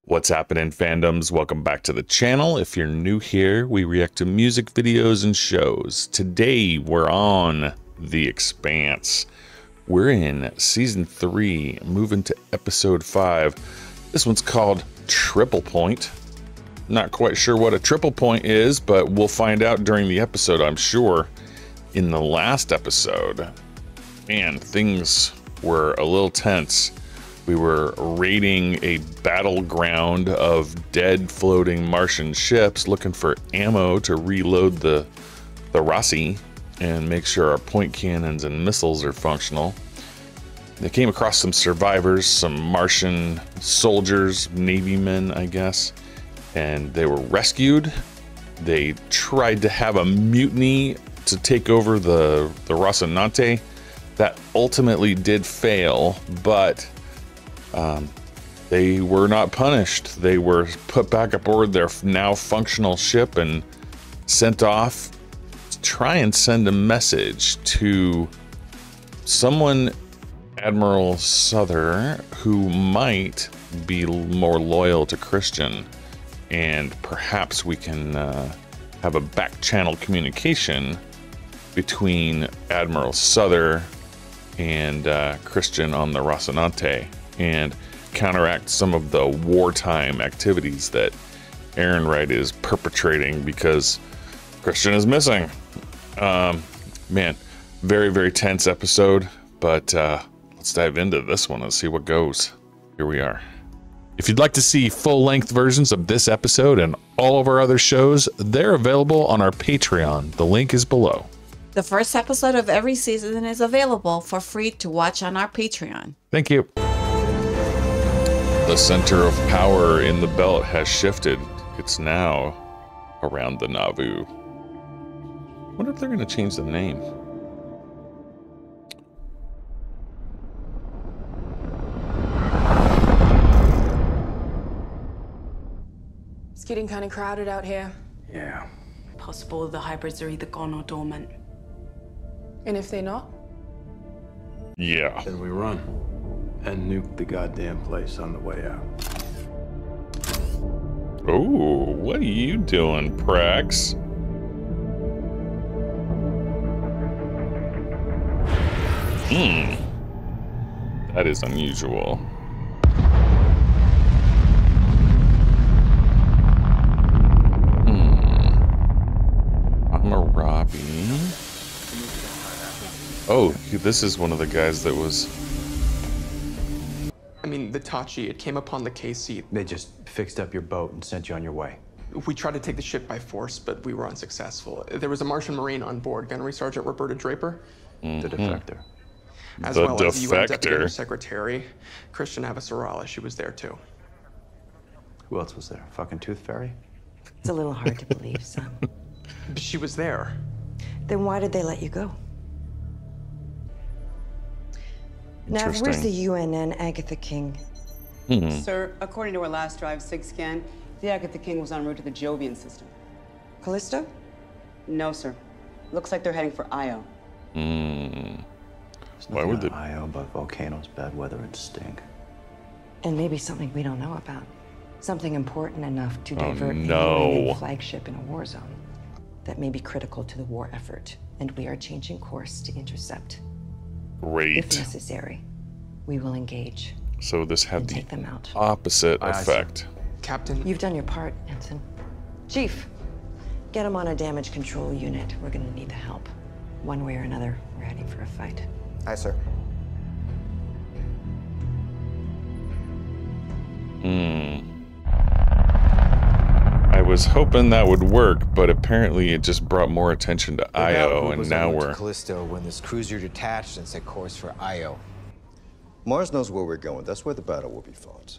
What's happening, fandoms? Welcome back to the channel. If you're new here, we react to music videos and shows. Today, we're on The Expanse. We're in Season 3, moving to Episode 5. This one's called Triple Point. Not quite sure what a triple point is, but we'll find out during the episode, I'm sure. In the last episode, man, things were a little tense. We were raiding a battleground of dead floating Martian ships, looking for ammo to reload the Rossi and make sure our point cannons and missiles are functional. They came across some survivors, some Martian soldiers, Navy men, I guess, and they were rescued. They tried to have a mutiny to take over the Rocinante. That ultimately did fail, but they were not punished. They were put back aboard their now functional ship and sent off to try and send a message to someone, Admiral Souther, who might be more loyal to Christian, and perhaps we can have a back channel communication between Admiral Souther and Christian on the Rocinante, and counteract some of the wartime activities that Ehrenreich is perpetrating because Christian is missing. Man, very, very tense episode, but let's dive into this one and see what goes. Here we are. If you'd like to see full-length versions of this episode and all of our other shows, they're available on our Patreon. The link is below. The first episode of every season is available for free to watch on our Patreon. Thank you. The center of power in the belt has shifted. It's now around the Nauvoo. I wonder if they're going to change the name. It's getting kind of crowded out here. Yeah. Possible the hybrids are either gone or dormant. And if they're not? Yeah. Then we run and nuke the goddamn place on the way out. Oh, what are you doing, Prax? That is unusual. I'm a Robbie. Oh, this is one of the guys that was... I mean, the Tachi, it came upon the KC. They just fixed up your boat and sent you on your way. We tried to take the ship by force, but we were unsuccessful. There was a Martian Marine on board, Gunnery Sergeant Roberta Draper. The defector. As The well as the UN defector. Deputy Undersecretary, Christian Avasarala. She was there too. Who else was there? Fucking Tooth Fairy? It's a little hard to believe, son. But she was there. Then why did they let you go? Now, where's Interesting. the UNN Agatha King? Sir, according to our last drive SIG scan, the Agatha King was en route to the Jovian system. Callisto? No, sir. Looks like they're heading for Io. Why would they... Io but volcanoes, bad weather, and stink. And maybe something we don't know about. Something important enough to divert the no. UNN flagship in a war zone that may be critical to the war effort, and we are changing course to intercept. If Great. necessary, we will engage. So this had and the take them out. opposite Aye, aye, effect. Captain, You've done your part, Ensign. Chief, get him on a damage control unit. We're gonna need the help. One way or another, we're heading for a fight. Aye, sir. I was hoping that would work, but apparently it just brought more attention to Io, and now we're... Callisto when this cruiser detached and set course for Io. Mars knows where we're going. That's where the battle will be fought.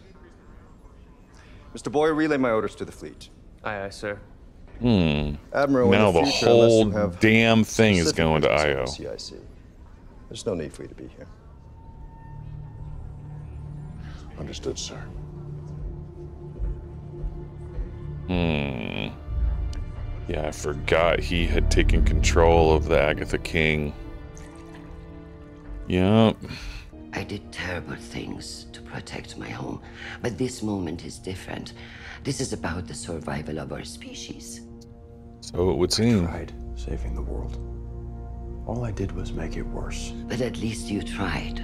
Mr. Boyer, relay my orders to the fleet. Aye, aye, sir. Admiral, Now in the future, whole unless you have damn thing is specific going to business Io. on CIC, there's no need for you to be here. Understood, sir. Yeah, I forgot he had taken control of the Agatha King. Yep. I did terrible things to protect my home, but this moment is different. This is about the survival of our species. So it would seem. I tried saving the world. All I did was make it worse. But at least you tried.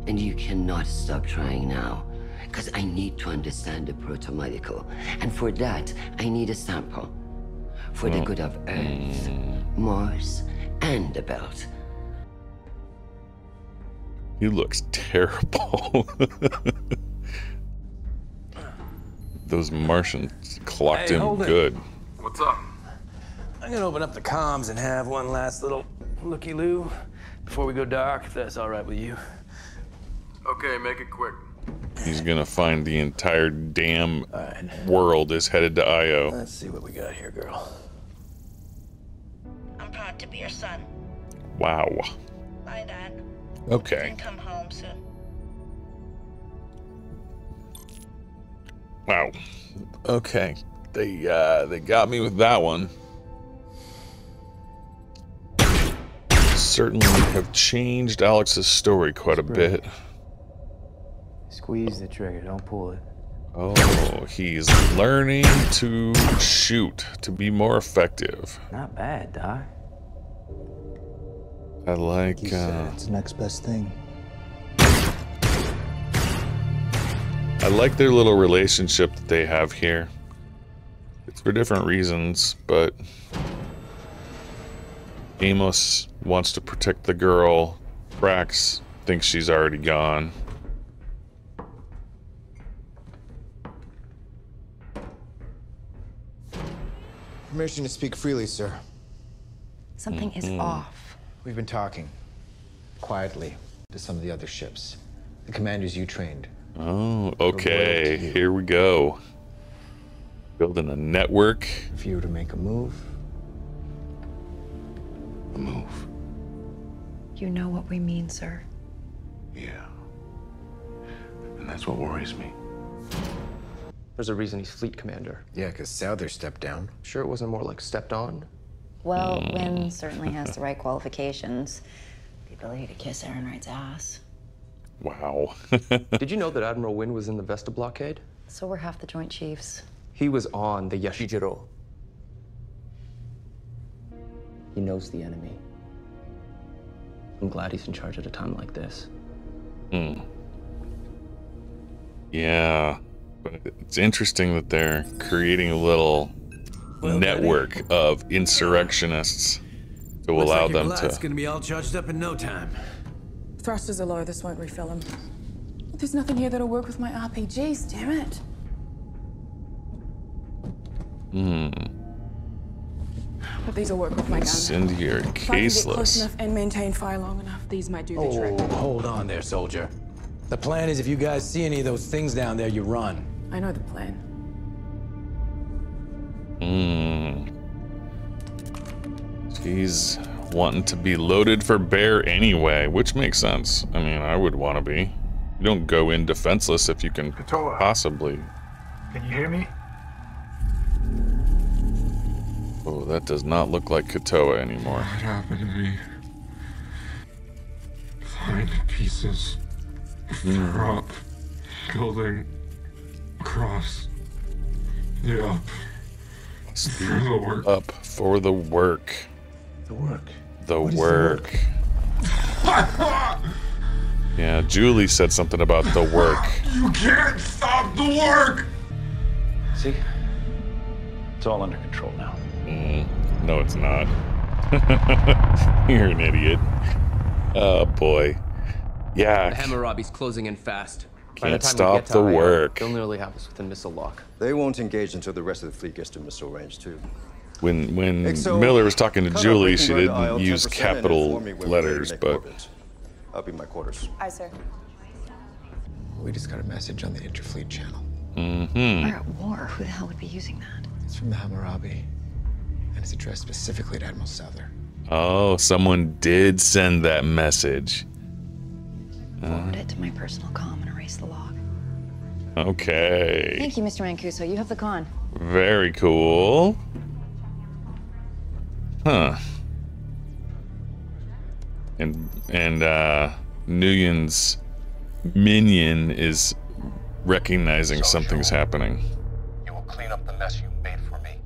And you cannot stop trying now, because I need to understand the proto-molecule. And for that, I need a sample. For the good of Earth, Mars, and the Belt. He looks terrible. Those Martians clocked him good. What's up? I'm gonna open up the comms and have one last little looky-loo before we go dark, if that's all right with you. Okay, make it quick. He's gonna find the entire damn world is headed to Io. Let's see what we got here, girl. I'm proud to be your son. Wow. Bye, Dad. Okay. You can come home soon. Wow. Okay. They got me with that one. Certainly have changed Alex's story quite a bit. Squeeze the trigger, don't pull it. Oh, he's learning to shoot to be more effective. Not bad, Doc. I like. He said it's the next best thing. I like their little relationship that they have here. It's for different reasons, but Amos wants to protect the girl. Brax thinks she's already gone. Permission to speak freely, sir. Something is off. We've been talking quietly to some of the other ships. The commanders you trained. Oh, okay. Here we go. Building a network. If you were to make a move. You know what we mean, sir. Yeah. And that's what worries me. There's a reason he's fleet commander. Yeah, because Souther stepped down. Sure it wasn't more like stepped on? Well, Wynn certainly has the right qualifications. The ability to kiss Aaron Wright's ass. Wow. Did you know that Admiral Wynn was in the Vesta blockade? So we're half the Joint Chiefs. He was on the Yashijiro. He knows the enemy. I'm glad he's in charge at a time like this. Yeah. But it's interesting that they're creating a little network of insurrectionists to allow them to. It's gonna be all charged up in no time. Thrusters are low, this won't refill them. There's nothing here that'll work with my RPGs, damn it. But these will work with my gun. Incendiary If I can get close caseless. enough and maintain fire long enough, these might do the trick. Oh, hold on there, soldier. The plan is if you guys see any of those things down there, you run. I know the plan. She's wanting to be loaded for bear anyway, which makes sense. I mean, I would want to be. You don't go in defenseless if you can possibly. Can you hear me? Oh, that does not look like Katoa anymore. What happened to me? Find pieces. Drop. Building. Across. Yeah. For the work. Up for the work. The work. The work. Yeah, Julie said something about the work. You can't stop the work! See? It's all under control now. No, it's not. You're an idiot. Oh, boy. Yeah. The Hammurabi's closing in fast. By Can't the time we stop get to the Io, work. They'll nearly have us within missile lock. They won't engage until the rest of the fleet gets to missile range, too. When Exo, Miller was talking to cut off Julie, Lincoln she Blvd to Io didn't use 10% and capital inform me when we're ready to letters, make but orbit. I'll be in my quarters. Aye, sir. We just got a message on the interfleet channel. We're at war. Who the hell would be using that? It's from the Hammurabi, and it's addressed specifically to Admiral Souther. oh, someone did send that message. Forward it to my personal comm and erase the log. Okay. Thank you, Mr. Mancuso. You have the con. Very cool. Huh. And Nguyen's minion is recognizing something's happening. You will clean up the mess you made for me.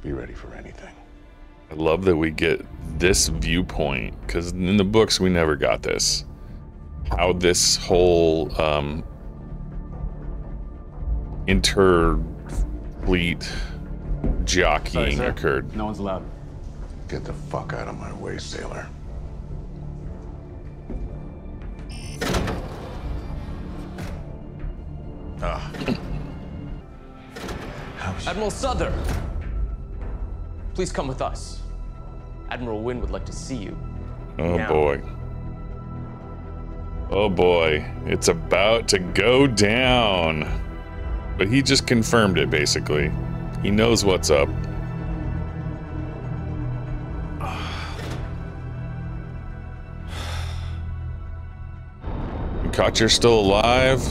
Be ready for anything. I love that we get this viewpoint, because in the books we never got this. How this whole inter-fleet jockeying occurred. No one's allowed. Get the fuck out of my way, sailor. Admiral Souther, please come with us. Admiral Wynn would like to see you. Oh now. boy. Oh boy. It's about to go down. But he just confirmed it, basically. He knows what's up. Kotcher's still alive.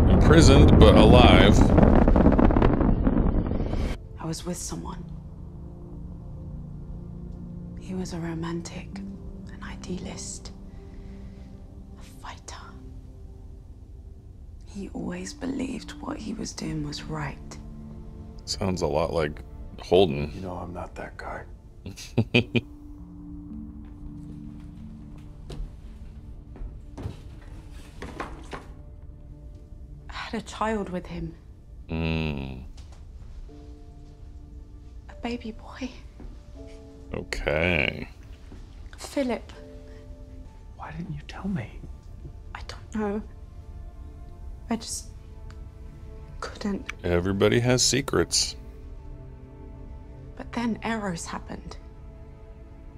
Imprisoned, but alive. I was with someone. He was a romantic, an idealist, a fighter. He always believed what he was doing was right. Sounds a lot like Holden. You know I'm not that guy. I had a child with him, a baby boy, Okay. Philip. Why didn't you tell me? I don't know. I just couldn't. Everybody has secrets. But then Eros happened.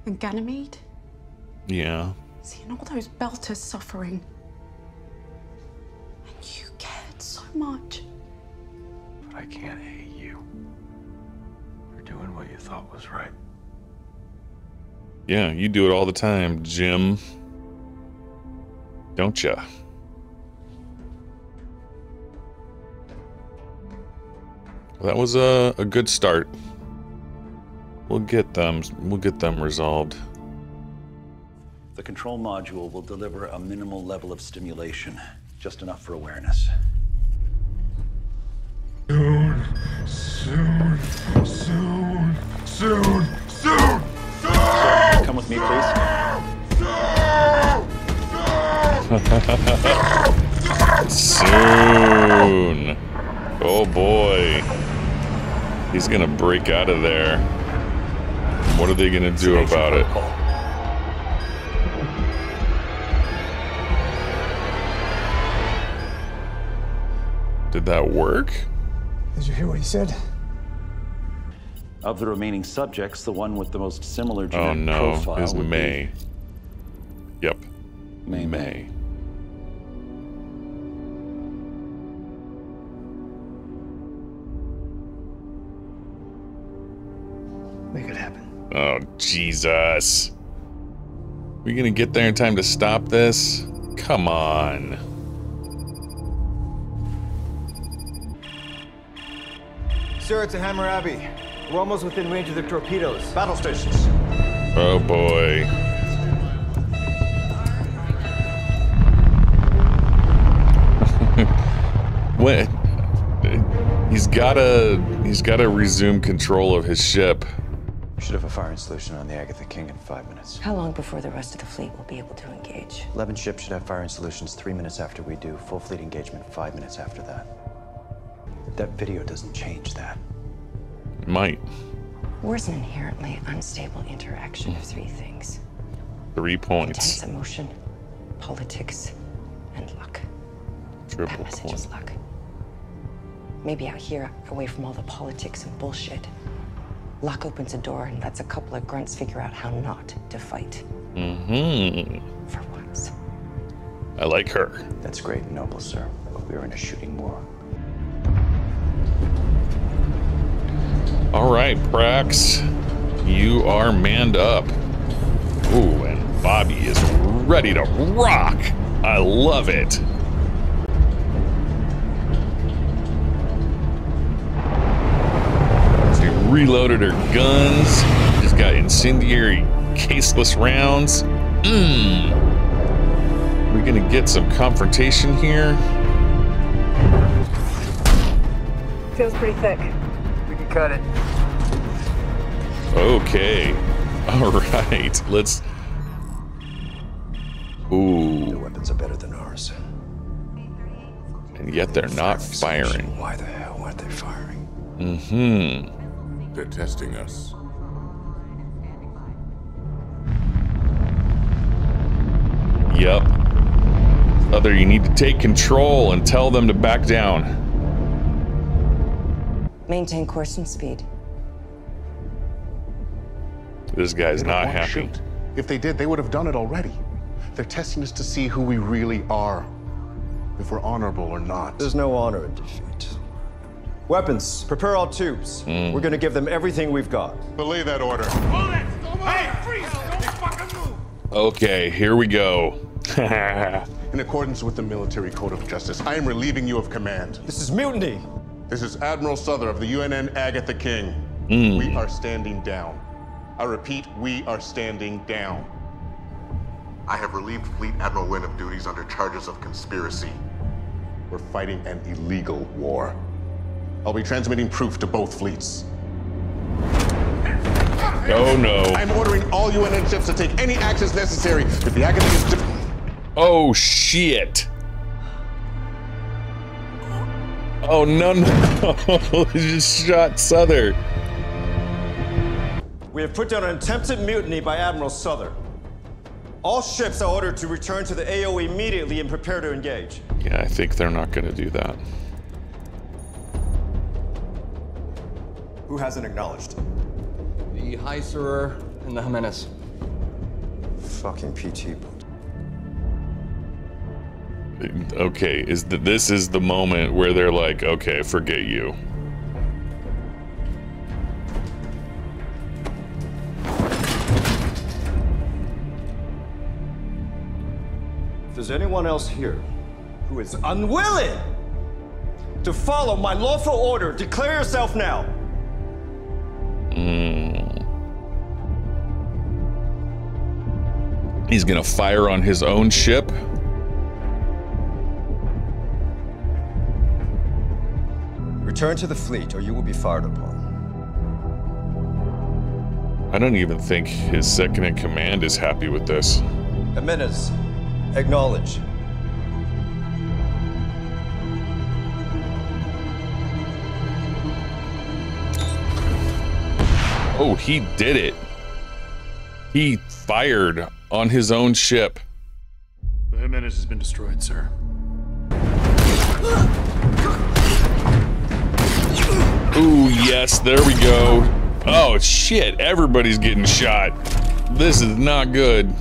And Ganymede. Yeah. Seeing all those belters suffering. And you cared so much. But I can't hate you. You're doing what you thought was right. Yeah, you do it all the time, Jim. Don't ya? That was a good start. We'll get them resolved. The control module will deliver a minimal level of stimulation, just enough for awareness. Soon. Sir, come with me, please. Soon. Oh boy. He's gonna break out of there. What are they gonna do about it? Did that work? Did you hear what he said? Of the remaining subjects, the one with the most similar Oh genetic no, profile is would May. Yep. May. May. Make it happen. Oh, Jesus. We gonna get there in time to stop this? Come on. Sir, it's a Hammurabi. We're almost within range of their torpedoes. Battle stations. Oh boy. What? He's gotta resume control of his ship. We should have a firing solution on the Agatha King in 5 minutes. How long before the rest of the fleet will be able to engage? 11 ships should have firing solutions 3 minutes after we do. Full fleet engagement 5 minutes after that. That video doesn't change that. It might. War's an inherently unstable interaction of three things. 3 points. Intense emotion, politics, and luck. Triple That message point. is luck. Maybe out here, away from all the politics and bullshit, luck opens a door and lets a couple of grunts figure out how not to fight. Mm-hmm. For once. I like her. That's great and noble, sir, but we are in a shooting war. All right, Prax, you are manned up. Ooh, and Bobby is ready to rock. I love it. She reloaded her guns. Just got incendiary caseless rounds. We're gonna get some confrontation here. Feels pretty thick. We can cut it. Okay. All right. Let's. Ooh. Their weapons are better than ours. And yet they're not firing. Why the hell aren't they firing? Mm-hmm. They're testing us. Yep. Other, you need to take control and tell them to back down. Maintain course and speed. This guy's They don't not want to happy. shoot. If they did, they would have done it already. They're testing us to see who we really are. If we're honorable or not. There's no honor in defeat. Weapons, prepare all tubes. We're gonna give them everything we've got. Belay that order. Hey, freeze! Don't fucking move! Okay, here we go. In accordance with the military code of justice, I am relieving you of command. This is mutiny. This is Admiral Souther of the UNN Agatha King. We are standing down. I repeat, we are standing down. I have relieved Fleet Admiral Wynn of duties under charges of conspiracy. We're fighting an illegal war. I'll be transmitting proof to both fleets. Oh no. I'm ordering all UNN ships to take any actions necessary if the Agatha is Oh shit. Oh no, he just shot Souther. We have put down an attempted mutiny by Admiral Souther. All ships are ordered to return to the AO immediately and prepare to engage. Yeah, I think they're not gonna do that. Who hasn't acknowledged? The Heiserer and the Jimenez. Fucking PT. Okay, this is the moment where they're like, okay, forget you. If there's anyone else here who is unwilling to follow my lawful order, declare yourself now. He's gonna fire on his own ship. Return to the fleet or you will be fired upon. I don't even think his second in command is happy with this. Jimenez, acknowledge. Oh, he did it. He fired on his own ship. The Jimenez has been destroyed, sir. Ooh, yes, there we go. Oh, shit, everybody's getting shot. This is not good.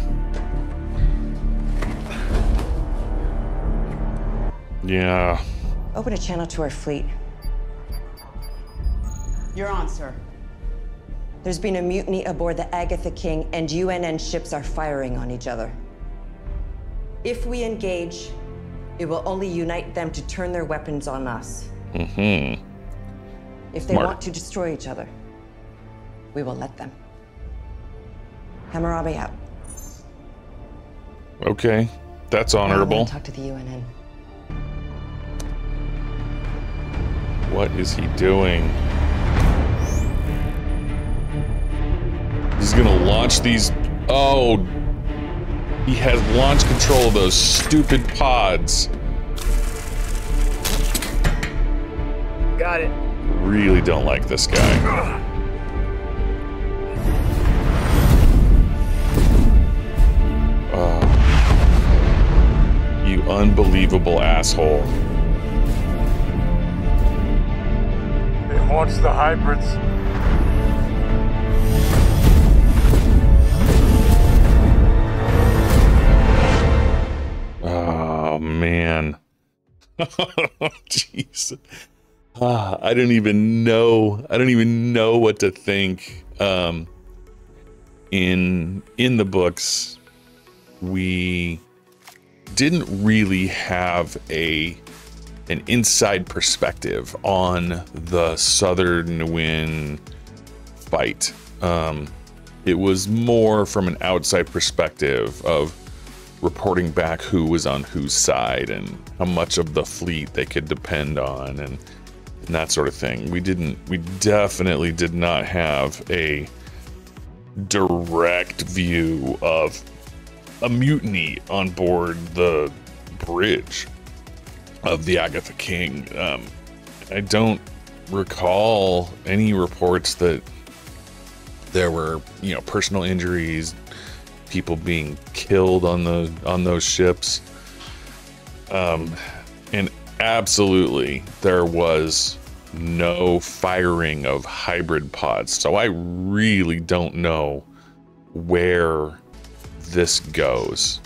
Yeah. Open a channel to our fleet. You're on, sir. There's been a mutiny aboard the Agatha King, and UNN ships are firing on each other. If we engage, it will only unite them to turn their weapons on us. Mm-hmm. If they want to destroy each other, we will let them. Hammurabi out. Okay, that's honorable. I want to talk to the UNN. What is he doing? He's gonna launch these. Oh, he has launch control of those stupid pods. Got it. Really don't like this guy. You unbelievable asshole. They launched the hybrids. Oh man. Jeez. I don't even know what to think. In the books, we didn't really have an inside perspective on the Southern Nguyen fight. It was more from an outside perspective of reporting back who was on whose side and how much of the fleet they could depend on and that sort of thing. We definitely did not have a direct view of a mutiny on board the bridge of the Agatha King. I don't recall any reports that there were, you know, personal injuries, people being killed on those ships. And absolutely there was no firing of hybrid pods. So I really don't know where this goes.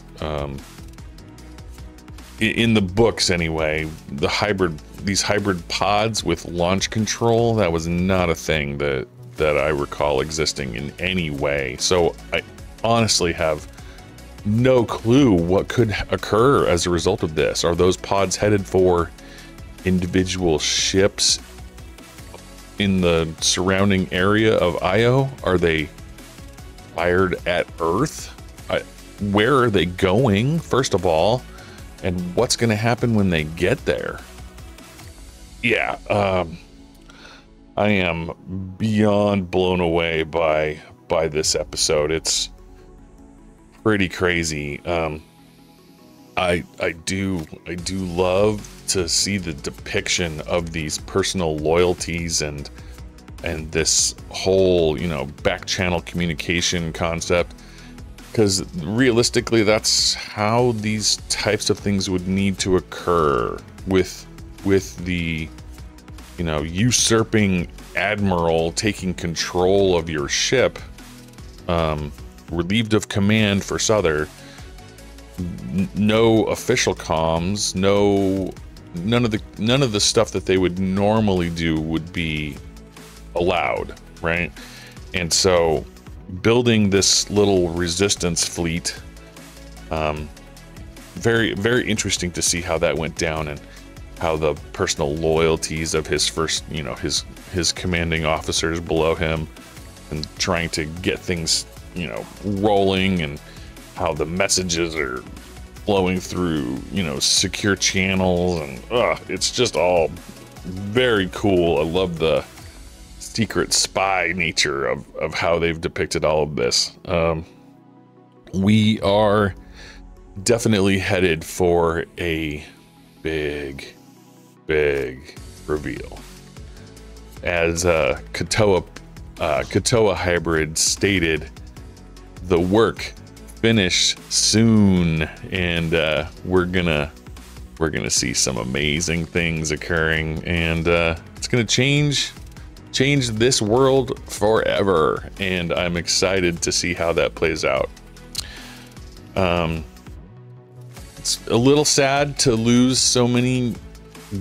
In the books anyway, these hybrid pods with launch control, that was not a thing that I recall existing in any way. So I honestly have no clue what could occur as a result of this. Are those pods headed for individual ships in the surrounding area of Io? Are they fired at Earth? Where are they going, first of all? And what's going to happen when they get there? Yeah, I am beyond blown away by this episode. It's pretty crazy. I do love to see the depiction of these personal loyalties and this whole, you know, back channel communication concept, because realistically that's how these types of things would need to occur with the, you know, usurping admiral taking control of your ship, relieved of command for Souther. No official comms, none of the stuff that they would normally do would be allowed, right? And so building this little resistance fleet, very, very interesting to see how that went down and how the personal loyalties of his first, you know, his commanding officers below him and trying to get things, you know, rolling, and how the messages are flowing through, you know, secure channels, and it's just all very cool. I love the secret spy nature of how they've depicted all of this. We are definitely headed for a big reveal. As Katoa Hybrid stated, the work finished soon, and we're gonna see some amazing things occurring, and it's gonna change this world forever, and I'm excited to see how that plays out. It's a little sad to lose so many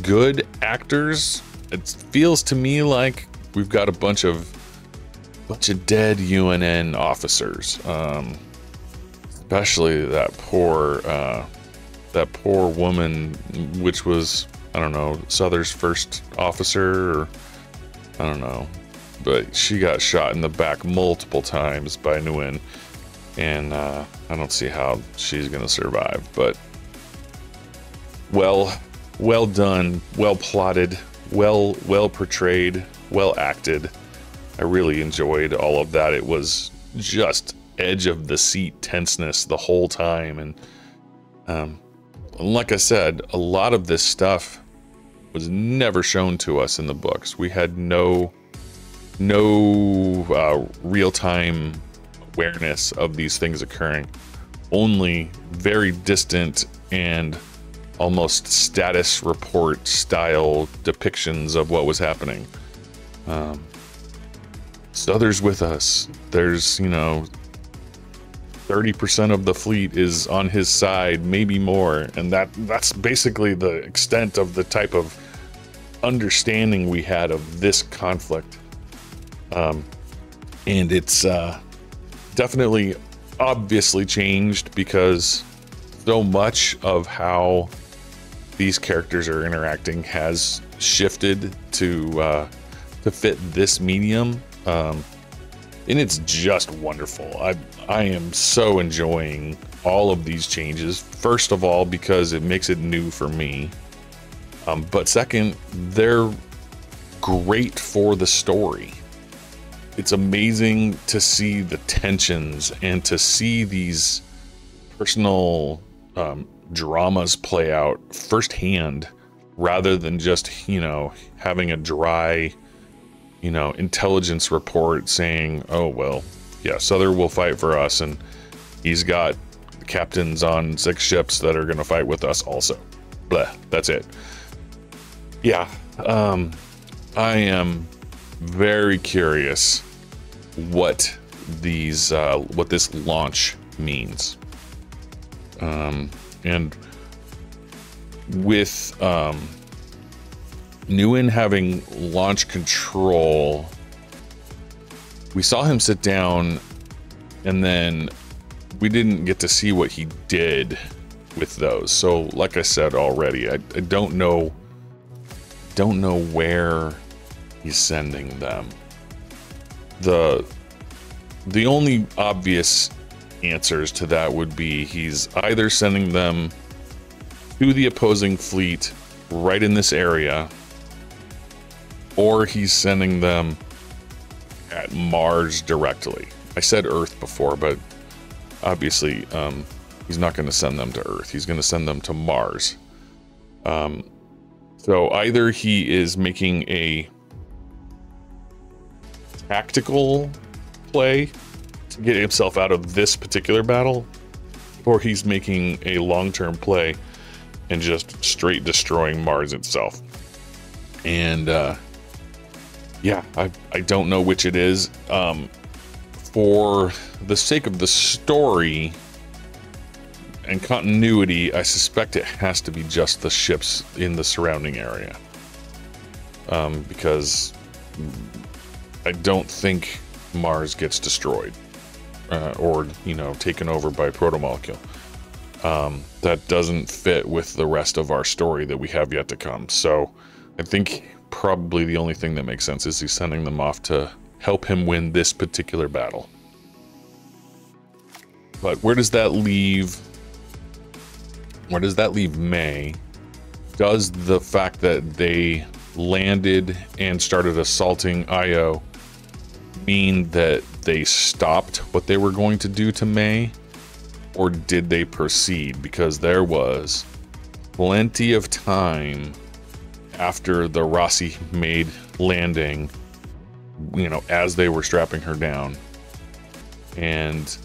good actors. It feels to me like we've got a bunch of dead UNN officers, especially that poor woman, which was, I don't know, Souther's first officer, or I don't know, but she got shot in the back multiple times by Nguyen, and I don't see how she's gonna survive. But well done, well plotted, well portrayed, well acted. I really enjoyed all of that. It was just edge of the seat tenseness the whole time, and like I said, a lot of this stuff was never shown to us in the books. We had no real-time awareness of these things occurring, only very distant and almost status report style depictions of what was happening. Souther's with us. There's, you know, 30% of the fleet is on his side, maybe more, and that's basically the extent of the type of understanding we had of this conflict. And it's definitely obviously changed, because so much of how these characters are interacting has shifted to fit this medium. and it's just wonderful. I am so enjoying all of these changes. First of all, because it makes it new for me. But second, they're great for the story. It's amazing to see the tensions and to see these personal dramas play out firsthand, rather than just, you know, having a dry, you know, intelligence report saying, oh, well, yeah, Souther will fight for us, and he's got captains on 6 ships that are going to fight with us also. Blah, that's it. Yeah, I am very curious what these, what this launch means. And with Nguyen having launch control, we saw him sit down, and then we didn't get to see what he did with those. So like I said already, I don't know where he's sending them. The only obvious answers to that would be he's either sending them to the opposing fleet right in this area, or he's sending them at Mars directly. I said Earth before, but obviously he's not going to send them to Earth. He's going to send them to Mars. So either he is making a tactical play to get himself out of this particular battle, or he's making a long-term play and just straight destroying Mars itself. And yeah, I don't know which it is. For the sake of the story and continuity, I suspect it has to be just the ships in the surrounding area, because I don't think Mars gets destroyed or, you know, taken over by a protomolecule. That doesn't fit with the rest of our story that we have yet to come. So I think probably the only thing that makes sense is he's sending them off to help him win this particular battle. But where does that leave? Where does that leave May? Does the fact that they landed and started assaulting Io mean that they stopped what they were going to do to May? Or did they proceed? Because there was plenty of time after the Rossi made landing, you know, as they were strapping her down, and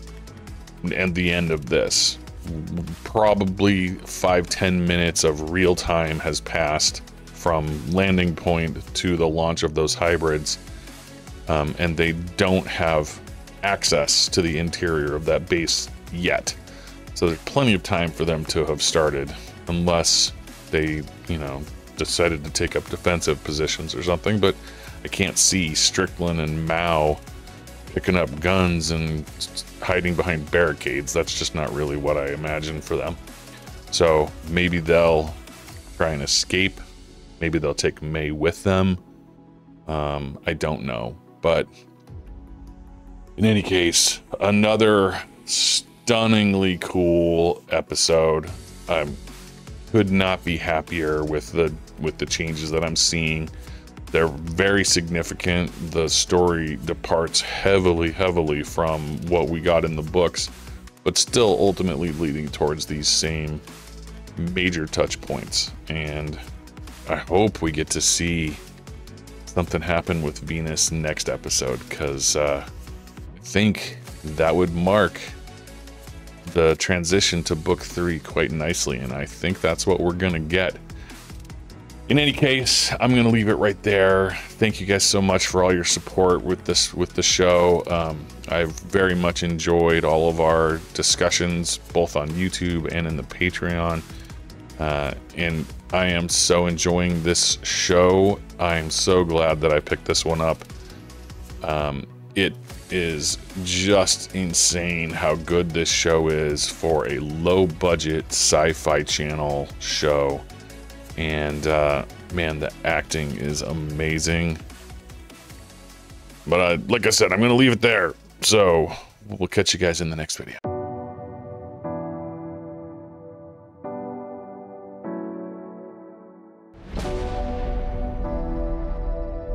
the end of this. Probably 5-10 minutes of real time has passed from landing point to the launch of those hybrids, and they don't have access to the interior of that base yet. So there's plenty of time for them to have started, unless they, you know, decided to take up defensive positions or something. But I can't see Strickland and Mao picking up guns and hiding behind barricades. That's just not really what I imagine for them. So maybe they'll try and escape. Maybe they'll take May with them. I don't know. But in any case, another stunningly cool episode. I could not be happier with the changes that I'm seeing. They're very significant. The story departs heavily from what we got in the books, but still ultimately leading towards these same major touch points. And I hope we get to see something happen with Venus next episode, because I think that would mark the transition to book 3 quite nicely, and I think that's what we're gonna get. In any case, I'm going to leave it right there. Thank you guys so much for all your support with the show. I've very much enjoyed all of our discussions, both on YouTube and in the Patreon. And I am so enjoying this show. I'm so glad that I picked this one up. It is just insane how good this show is for a low-budget sci-fi channel show. And man, the acting is amazing. But like I said, I'm going to leave it there. So we'll catch you guys in the next video.